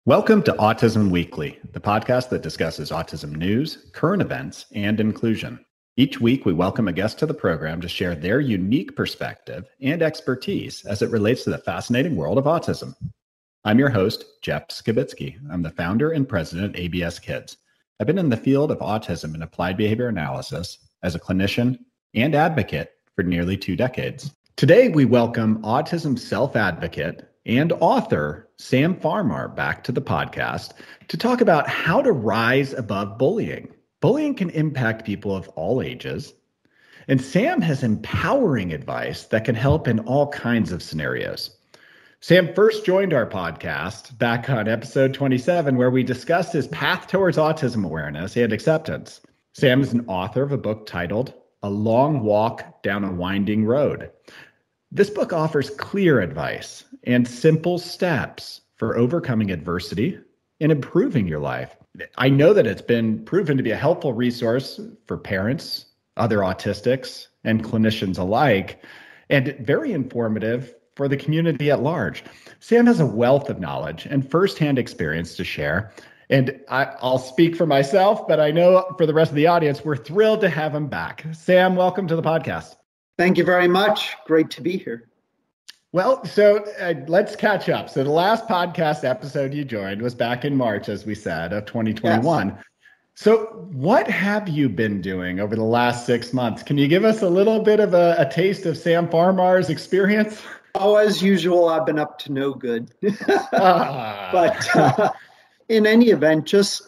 Welcome to Autism Weekly, the podcast that discusses autism news, current events, and inclusion. Each week, we welcome a guest to the program to share their unique perspective and expertise as it relates to the fascinating world of autism. I'm your host, Jeff Skibitsky. I'm the founder and president of ABS Kids. I've been in the field of autism and applied behavior analysis as a clinician and advocate for nearly 2 decades. Today, we welcome autism self-advocate and author Sam Farmar back to the podcast to talk about how to rise above bullying. Bullying can impact people of all ages, and Sam has empowering advice that can help in all kinds of scenarios. Sam first joined our podcast back on episode 27, where we discussed his path towards autism awareness and acceptance. Sam is an author of a book titled A Long Walk Down a Winding Road. This book offers clear advice and simple steps for overcoming adversity and improving your life. I know that it's been proven to be a helpful resource for parents, other autistics, and clinicians alike, and very informative for the community at large. Sam has a wealth of knowledge and firsthand experience to share. And I'll speak for myself, but I know for the rest of the audience, we're thrilled to have him back. Sam, welcome to the podcast. Thank you very much. Great to be here. Well, so let's catch up. So the last podcast episode you joined was back in March, as we said, of 2021. Yes. So what have you been doing over the last 6 months? Can you give us a little bit of a taste of Sam Farmar's experience? Oh, as usual, I've been up to no good. But in any event, just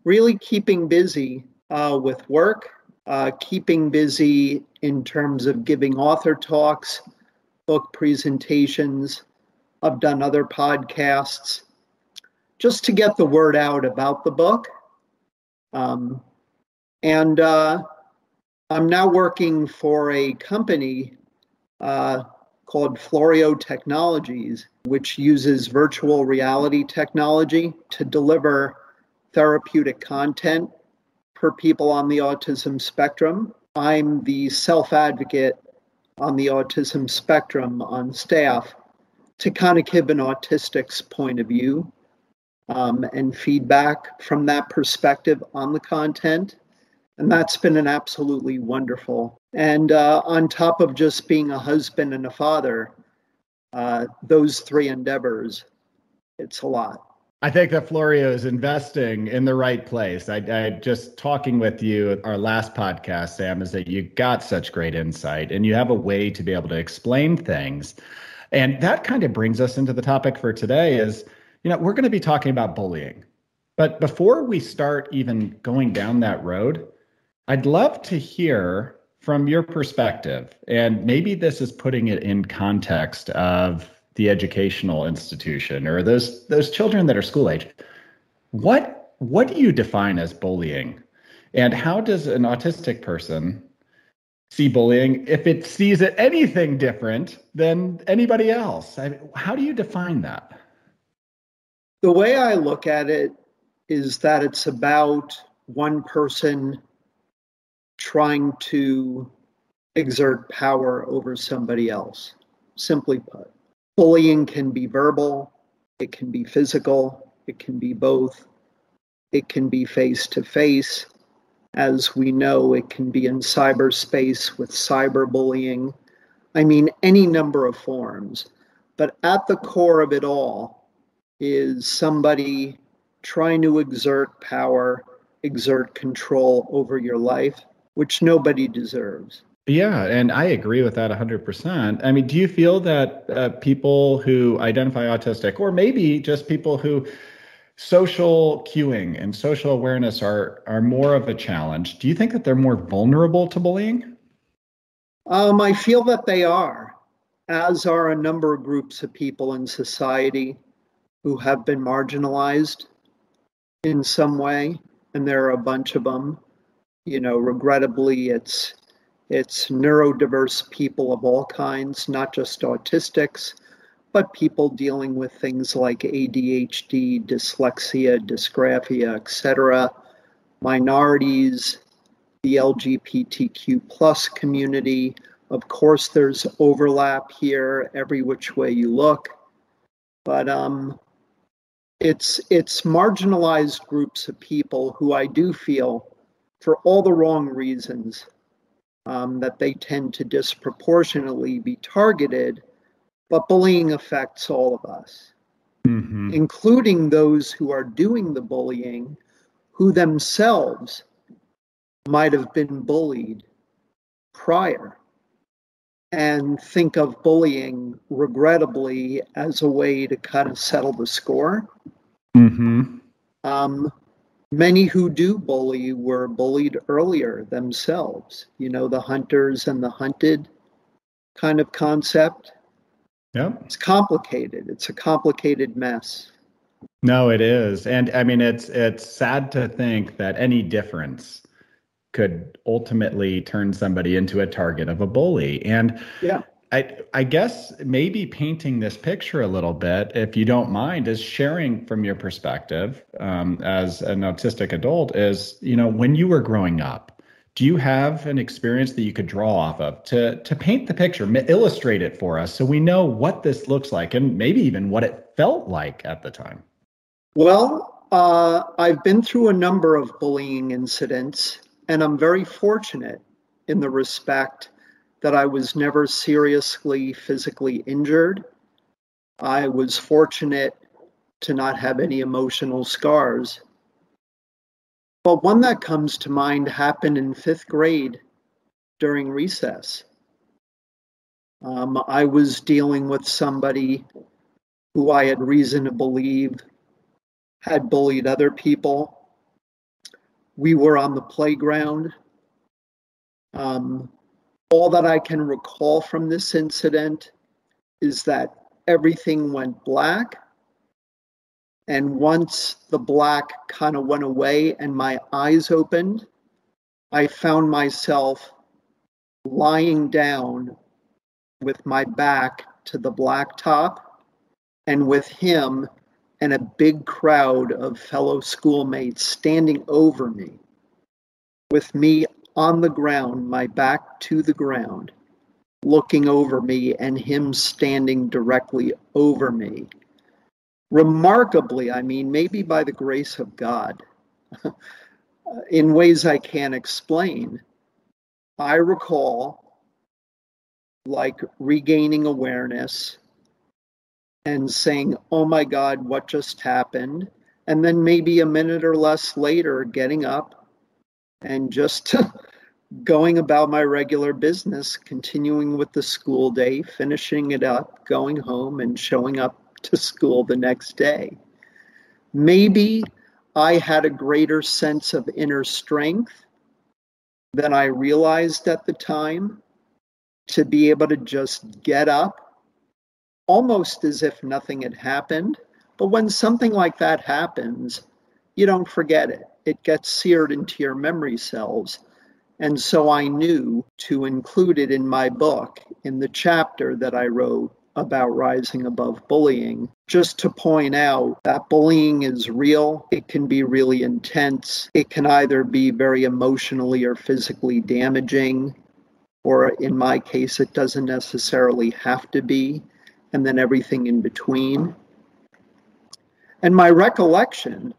really keeping busy with work, keeping busy in terms of giving author talks, book presentations. I've done other podcasts just to get the word out about the book. And I'm now working for a company called Florio Technologies, which uses virtual reality technology to deliver therapeutic content for people on the autism spectrum. I'm the self-advocate on the autism spectrum on staff to kind of give an autistic's point of view and feedback from that perspective on the content. And that's been an absolutely wonderful. And on top of just being a husband and a father, those 3 endeavors, it's a lot. I think that Florio is investing in the right place. I just talking with you, our last podcast, Sam, is that you got such great insight and you have a way to be able to explain things. And that kind of brings us into the topic for today is, we're going to be talking about bullying. But before we start even going down that road, I'd love to hear from your perspective, and maybe this is putting it in context of the educational institution or those children that are school age. What do you define as bullying? And how does an autistic person see bullying if it sees it anything different than anybody else? How do you define that? The way I look at it is that it's about one person trying to exert power over somebody else, simply put. Bullying can be verbal, it can be physical, it can be both, it can be face-to-face. As we know, it can be in cyberspace with cyberbullying. I mean, any number of forms. But at the core of it all is somebody trying to exert power, exert control over your life, which nobody deserves. Yeah, and I agree with that 100%. I mean, do you feel that people who identify autistic, or maybe just people who social cueing and social awareness are more of a challenge, do you think that they're more vulnerable to bullying? I feel that they are, as are a number of groups of people in society who have been marginalized in some way, and there are a bunch of them. Regrettably, it's neurodiverse people of all kinds, not just autistics, but people dealing with things like ADHD, dyslexia, dysgraphia, etc., minorities, the LGBTQ plus community. Of course, there's overlap here every which way you look. But it's marginalized groups of people who I do feel, for all the wrong reasons, that they tend to disproportionately be targeted, but bullying affects all of us, including those who are doing the bullying, who themselves might have been bullied prior and think of bullying, regrettably, as a way to kind of settle the score. Many who do bully were bullied earlier themselves. You know, the hunters and the hunted kind of concept. Yep. It's complicated. It's a complicated mess. No, it is. And I mean, it's sad to think that any difference could ultimately turn somebody into a target of a bully. And yeah, I guess maybe painting this picture a little bit, if you don't mind, is sharing from your perspective as an autistic adult is, you know, when you were growing up, do you have an experience that you could draw off of to paint the picture, illustrate it for us so we know what this looks like and maybe even what it felt like at the time? Well, I've been through a number of bullying incidents, and I'm very fortunate in the respect that I was never seriously physically injured. I was fortunate to not have any emotional scars. But one that comes to mind happened in 5th grade during recess. I was dealing with somebody who I had reason to believe had bullied other people. We were on the playground. All that I can recall from this incident is that everything went black. And once the black kind of went away and my eyes opened, I found myself lying down with my back to the blacktop and with him and a big crowd of fellow schoolmates standing over me, with me on the ground, my back to the ground, looking over me and him standing directly over me. Remarkably, I mean, maybe by the grace of God, in ways I can't explain, I recall like regaining awareness and saying, oh my God, what just happened? And then maybe a minute or less later, getting up and just going about my regular business, continuing with the school day, finishing it up, going home and showing up to school the next day. Maybe I had a greater sense of inner strength than I realized at the time to be able to just get up, almost as if nothing had happened. But when something like that happens, you don't forget it. It gets seared into your memory cells. And so I knew to include it in my book, in the chapter that I wrote about rising above bullying, just to point out that bullying is real. It can be really intense. It can either be very emotionally or physically damaging, or in my case, it doesn't necessarily have to be, and then everything in between. And my recollection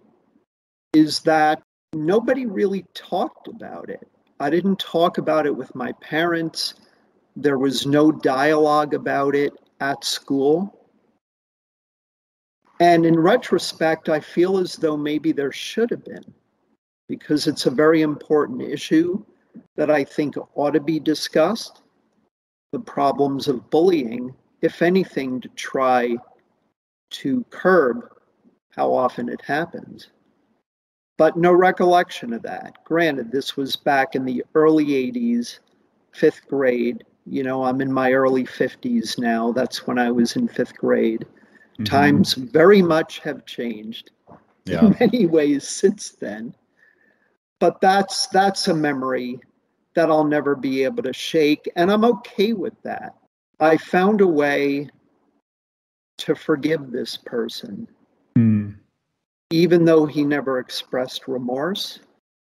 is that nobody really talked about it. I didn't talk about it with my parents. There was no dialogue about it at school. And in retrospect, I feel as though maybe there should have been, because it's a very important issue that I think ought to be discussed. The problems of bullying, if anything, to try to curb how often it happens. But no recollection of that. Granted, this was back in the early 80s, 5th grade. You know, I'm in my early 50s now. That's when I was in 5th grade. Mm-hmm. Times very much have changed in many ways since then. But that's a memory that I'll never be able to shake, and I'm okay with that. I found a way to forgive this person. Even though he never expressed remorse.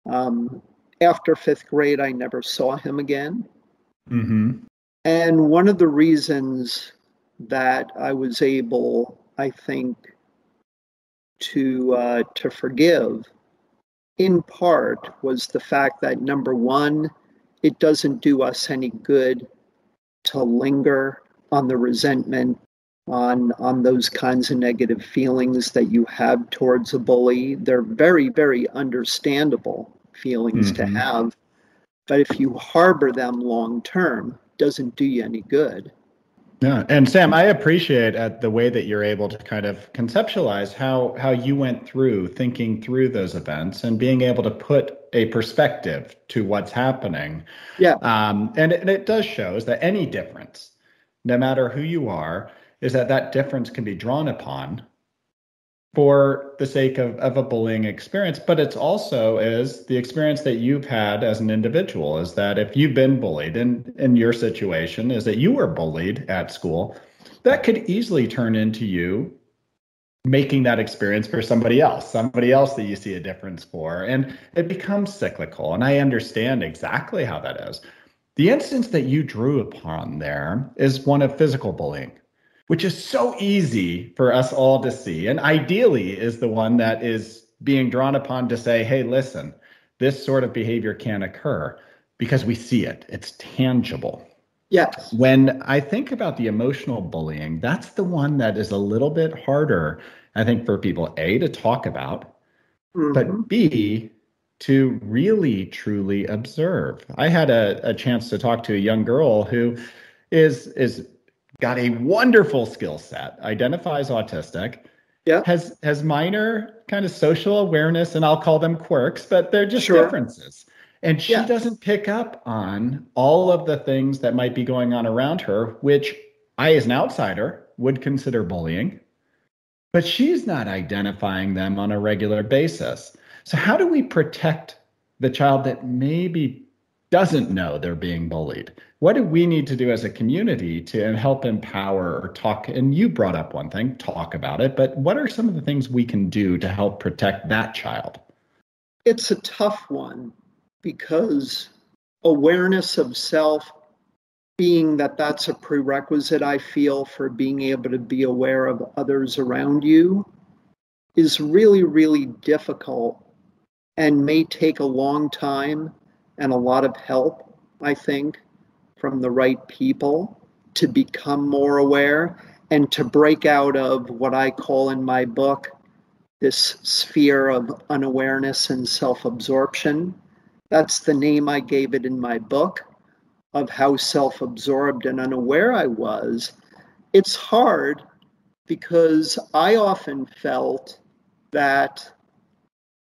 After 5th grade, I never saw him again. Mm-hmm. And one of the reasons that I was able I think, to forgive, in part, was the fact that, number one, it doesn't do us any good to linger on the resentment, on those kinds of negative feelings that you have towards a bully. They're very, very understandable feelings to have. But if you harbor them long term, it doesn't do you any good. Yeah, and Sam, I appreciate the way that you're able to kind of conceptualize how you went through thinking through those events and being able to put a perspective to what's happening. Yeah. And it does show is that any difference, no matter who you are, is that difference can be drawn upon for the sake of a bullying experience. But it's also is the experience that you've had as an individual is that if you've been bullied in your situation is that you were bullied at school, that could easily turn into you making that experience for somebody else that you see a difference for. And it becomes cyclical. And I understand exactly how that is. The instance that you drew upon there is one of physical bullying, which is so easy for us all to see. And ideally is the one that is being drawn upon to say, hey, listen, this sort of behavior can occur because we see it. It's tangible. Yes. When I think about the emotional bullying, that's the one that is a little bit harder, I think, for people, A, to talk about, but B, to really, truly observe. I had a chance to talk to a young girl who is got a wonderful skill set, identifies autistic, has minor kind of social awareness, and I'll call them quirks, but they're just differences. And she doesn't pick up on all of the things that might be going on around her, which I, as an outsider, would consider bullying, but she's not identifying them on a regular basis. So how do we protect the child that maybe doesn't know they're being bullied? What do we need to do as a community to help empower or talk? And you brought up one thing, talk about it, but what are some of the things we can do to help protect that child? It's a tough one because awareness of self, being that's a prerequisite, I feel, for being able to be aware of others around you, is really, really difficult and may take a long time and a lot of help, I think, from the right people to become more aware and to break out of what I call in my book this sphere of unawareness and self-absorption. That's the name I gave it in my book, of how self-absorbed and unaware I was. It's hard because I often felt that,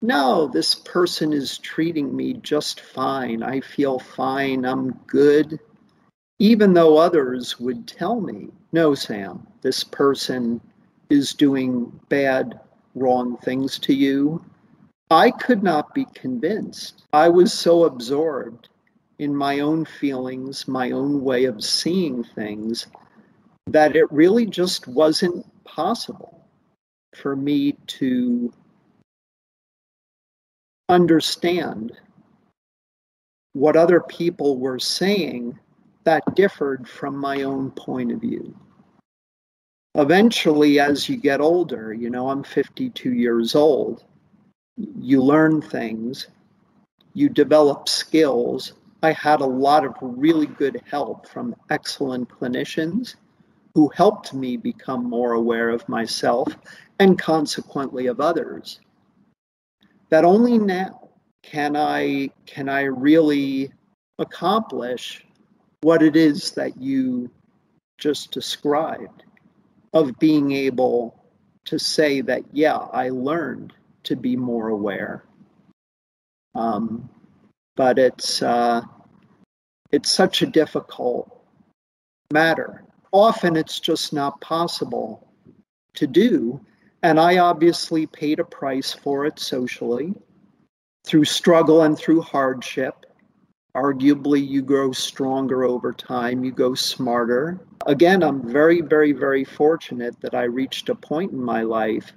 no, this person is treating me just fine. I feel fine. I'm good. Even though others would tell me, no, Sam, this person is doing bad, wrong things to you. I could not be convinced. I was so absorbed in my own feelings, my own way of seeing things, that it really just wasn't possible for me to understand what other people were saying that differed from my own point of view. Eventually, as you get older, I'm 52 years old, you learn things, you develop skills. I had a lot of really good help from excellent clinicians who helped me become more aware of myself and consequently of others. That only now can I really accomplish what it is that you just described, of being able to say that, yeah, I learned to be more aware. But it's such a difficult matter. Often it's just not possible to do. And I obviously paid a price for it socially, through struggle and through hardship. Arguably, you grow stronger over time, you go smarter. Again, I'm very, very, very fortunate that I reached a point in my life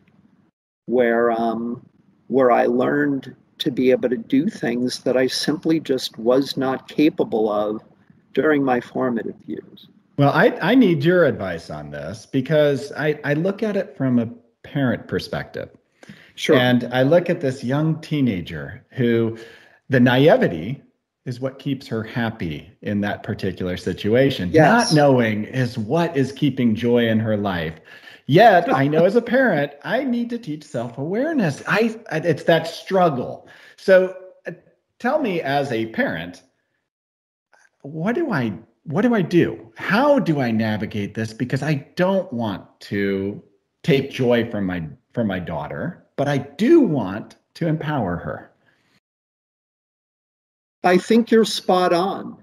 where I learned to be able to do things that I simply just was not capable of during my formative years. Well, I need your advice on this because I look at it from a parent perspective. Sure. And I look at this young teenager who the naivety is what keeps her happy in that particular situation. Not Yes. knowing is what is keeping joy in her life. Yet, I know as a parent, I need to teach self-awareness. It's that struggle. So tell me as a parent, what do I do? How do I navigate this? Because I don't want to take joy from my daughter, but I do want to empower her. I think you're spot on.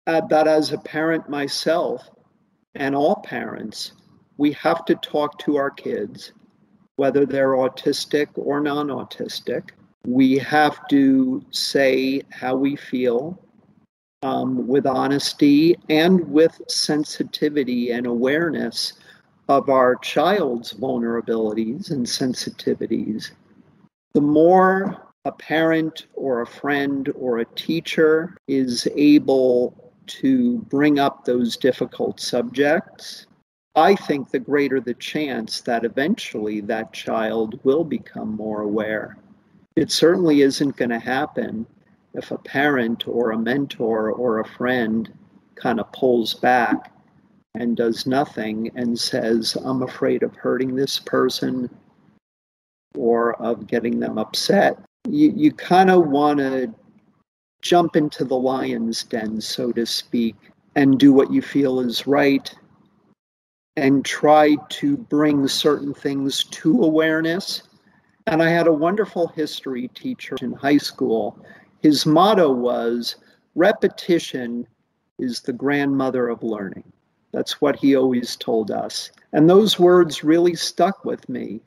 That as a parent myself, and all parents, we have to talk to our kids, whether they're autistic or non-autistic. We have to say how we feel with honesty and with sensitivity and awareness of our child's vulnerabilities and sensitivities. The more a parent or a friend or a teacher is able to bring up those difficult subjects, I think the greater the chance that eventually that child will become more aware. It certainly isn't going to happen if a parent or a mentor or a friend kind of pulls back and does nothing and says, I'm afraid of hurting this person or of getting them upset. You kind of want to jump into the lion's den, so to speak, and do what you feel is right and try to bring certain things to awareness. And I had a wonderful history teacher in high school. His motto was, repetition is the grandmother of learning. That's what he always told us. And those words really stuck with me.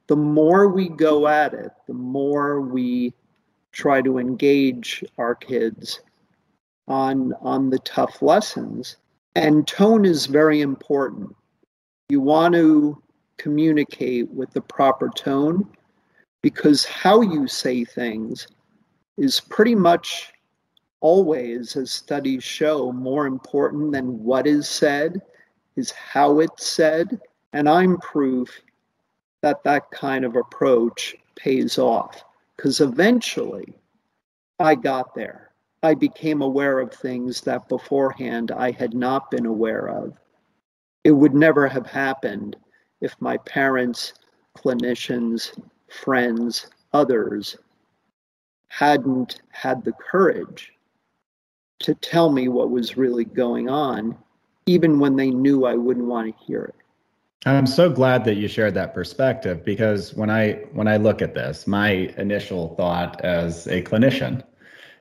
The more we go at it, the more we try to engage our kids on the tough lessons. And tone is very important. You want to communicate with the proper tone because how you say things is pretty much always, as studies show, more important than what is said, is how it's said. And I'm proof that that kind of approach pays off because eventually I got there. I became aware of things that beforehand I had not been aware of. It would never have happened if my parents, clinicians, friends, others hadn't had the courage to tell me what was really going on, even when they knew I wouldn't want to hear it. I'm so glad that you shared that perspective because when I look at this, my initial thought as a clinician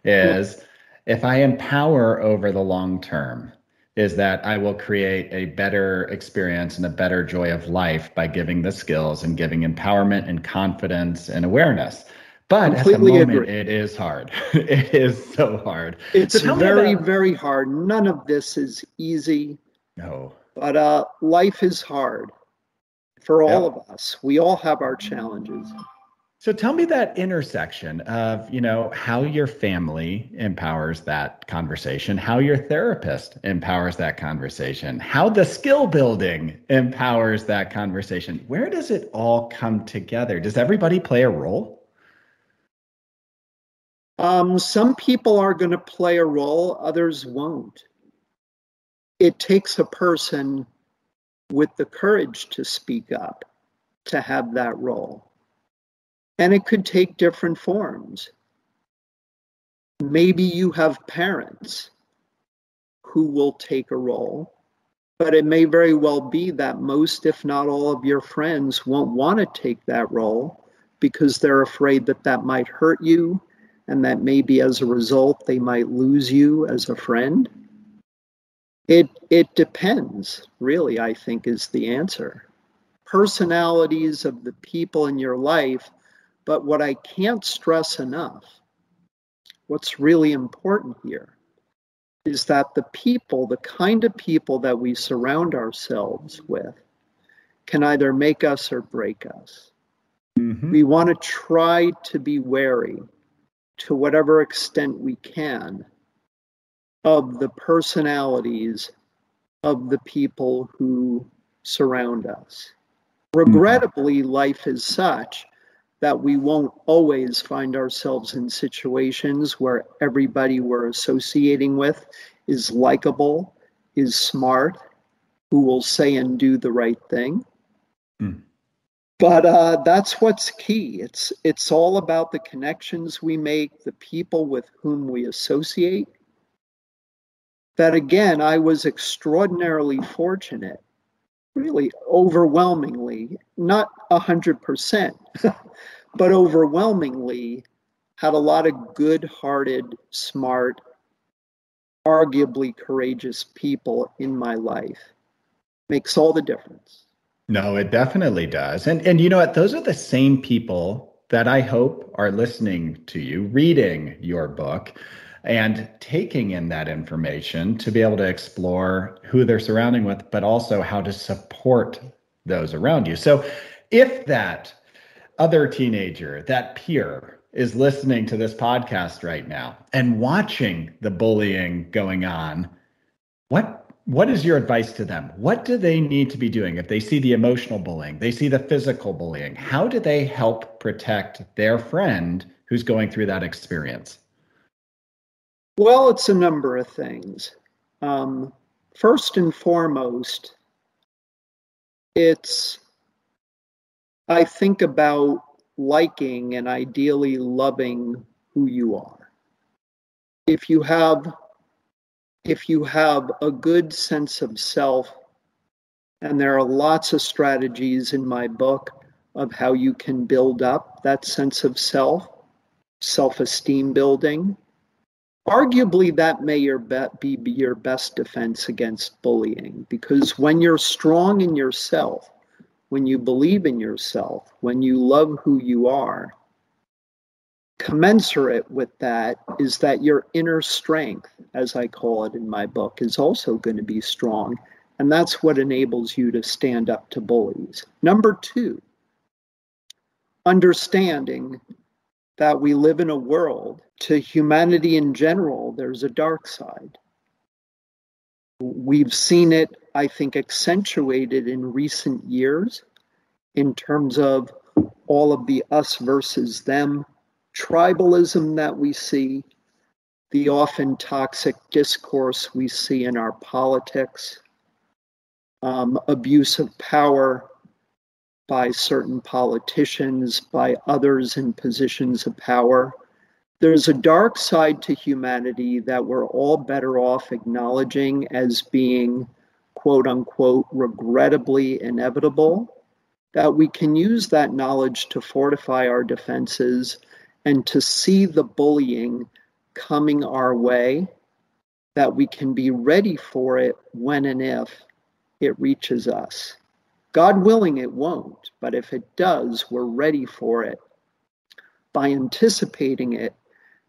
is if I empower over the long term, is that I will create a better experience and a better joy of life by giving the skills and giving empowerment and confidence and awareness. But at the moment, it is hard. It is so hard. It's very, very hard. None of this is easy. No. But life is hard for all of us. We all have our challenges. So tell me that intersection of, how your family empowers that conversation, how your therapist empowers that conversation, how the skill building empowers that conversation. Where does it all come together? Does everybody play a role? Some people are going to play a role, others won't. It takes a person with the courage to speak up, to have that role. And it could take different forms. Maybe you have parents who will take a role, but it may very well be that most, if not all of your friends won't want to take that role because they're afraid that that might hurt you and that maybe as a result they might lose you as a friend. It depends, really, I think, is the answer. Personalities of the people in your life, but what I can't stress enough, what's really important here, is that the people, the kind of people that we surround ourselves with, can either make us or break us. Mm-hmm. We want to try to be wary, to whatever extent we can, of the personalities of the people who surround us. Regrettably, life is such that we won't always find ourselves in situations where everybody we're associating with is likable, is smart, who will say and do the right thing. But that's what's key. It's all about the connections we make, the people with whom we associate. That again, I was extraordinarily fortunate, really overwhelmingly, not 100%, but overwhelmingly had a lot of good-hearted, smart, arguably courageous people in my life. Makes all the difference. No, it definitely does. And you know what? Those are the same people that I hope are listening to you, reading your book, and taking in that information to be able to explore who they're surrounding with, but also how to support those around you. So if that other teenager, that peer, is listening to this podcast right now and watching the bullying going on, what is your advice to them? What do they need to be doing if they see the emotional bullying, they see the physical bullying? How do they help protect their friend who's going through that experience? Well, it's a number of things. First and foremost, I think about liking and ideally loving who you are. If you have a good sense of self, and there are lots of strategies in my book of how you can build up that sense of self, self-esteem building, arguably that may be your best defense against bullying, because when you're strong in yourself, when you believe in yourself, when you love who you are, commensurate with that is that your inner strength, as I call it in my book, is also going to be strong. And that's what enables you to stand up to bullies. Number two, understanding that we live in a world, to humanity in general, there's a dark side. We've seen it, I think, accentuated in recent years in terms of all of the us versus them tribalism that we see, the often toxic discourse we see in our politics, abuse of power by certain politicians, by others in positions of power. There's a dark side to humanity that we're all better off acknowledging as being, quote unquote, regrettably inevitable, that we can use that knowledge to fortify our defenses and to see the bullying coming our way, that we can be ready for it when and if it reaches us. God willing, it won't, but if it does, we're ready for it by anticipating it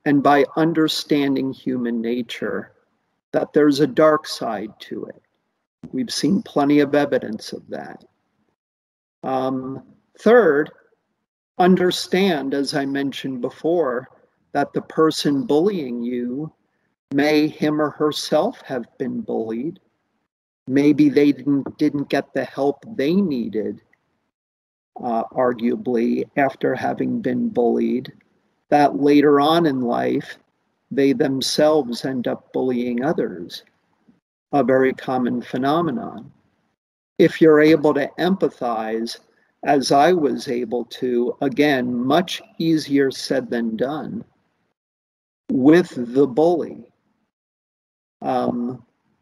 and by understanding human nature, that there's a dark side to it. We've seen plenty of evidence of that. Third, understand, as I mentioned before, that the person bullying you may him or herself have been bullied. Maybe they didn't get the help they needed, arguably, after having been bullied, that later on in life, they themselves end up bullying others, a very common phenomenon. If you're able to empathize, as I was able to, again, much easier said than done, with the bully,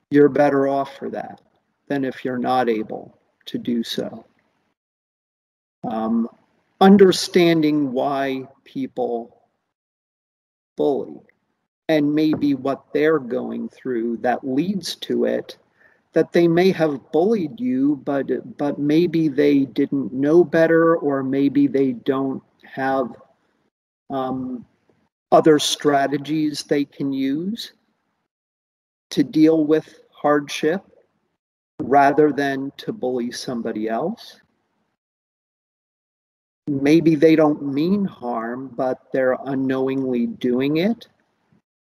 you're better off for that than if you're not able to do so. Understanding why people bully and maybe what they're going through that leads to it, that they may have bullied you, but maybe they didn't know better, or maybe they don't have other strategies they can use to deal with hardship rather than to bully somebody else. Maybe they don't mean harm, but they're unknowingly doing it,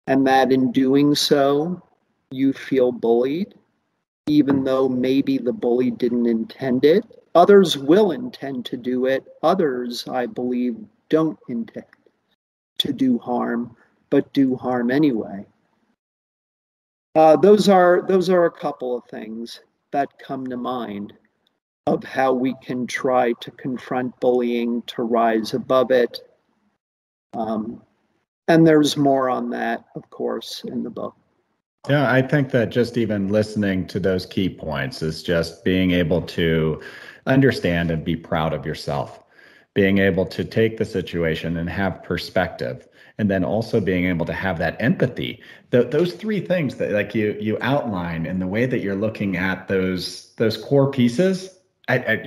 and that in doing so, you feel bullied. even though maybe the bully didn't intend it. Others will intend to do it. Others, I believe, don't intend to do harm, but do harm anyway. Those are a couple of things that come to mind of how we can try to confront bullying, to rise above it. And there's more on that, of course, in the book. Yeah, I think that just even listening to those key points is just being able to understand and be proud of yourself, being able to take the situation and have perspective, and then also being able to have that empathy. Those three things that like you outline in the way that you're looking at those core pieces.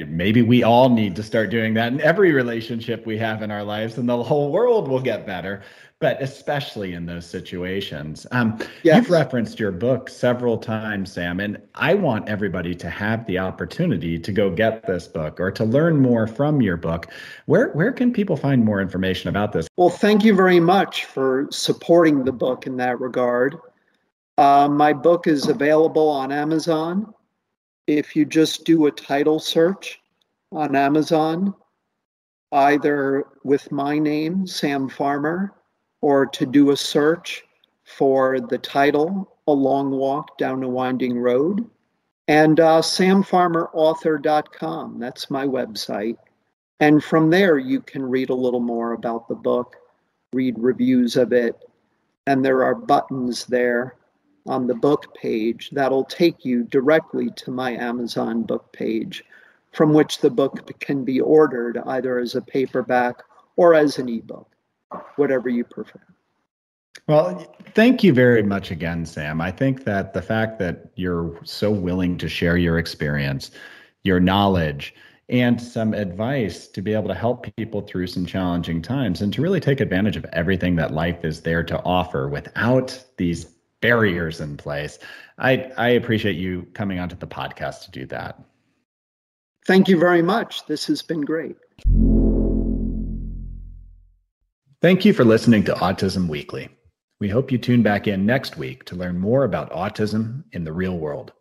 Maybe we all need to start doing that in every relationship we have in our lives, and the whole world will get better. But especially in those situations. Yes. You've referenced your book several times, Sam, and I want everybody to have the opportunity to go get this book or to learn more from your book. Where can people find more information about this? Well, thank you very much for supporting the book in that regard. My book is available on Amazon. If you just do a title search on Amazon, either with my name, Sam Farmer, or to do a search for the title, A Long Walk Down a Winding Road, and samfarmerauthor.com. That's my website. And from there, you can read a little more about the book, read reviews of it, and there are buttons there on the book page that'll take you directly to my Amazon book page, from which the book can be ordered either as a paperback or as an ebook, whatever you prefer. Well, thank you very much again, Sam. I think that the fact that you're so willing to share your experience, your knowledge, and some advice to be able to help people through some challenging times and to really take advantage of everything that life is there to offer without these barriers in place. I appreciate you coming onto the podcast to do that. Thank you very much. This has been great. Thank you for listening to Autism Weekly. We hope you tune back in next week to learn more about autism in the real world.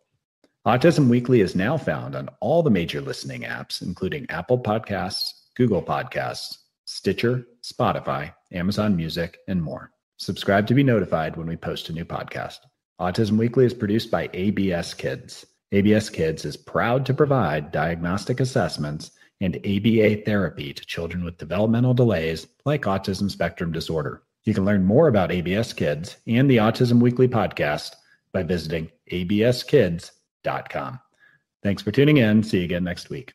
Autism Weekly is now found on all the major listening apps, including Apple Podcasts, Google Podcasts, Stitcher, Spotify, Amazon Music, and more. Subscribe to be notified when we post a new podcast. Autism Weekly is produced by ABS Kids. ABS Kids is proud to provide diagnostic assessments and ABA therapy to children with developmental delays like Autism Spectrum Disorder. You can learn more about ABS Kids and the Autism Weekly podcast by visiting abskids.com. Thanks for tuning in. See you again next week.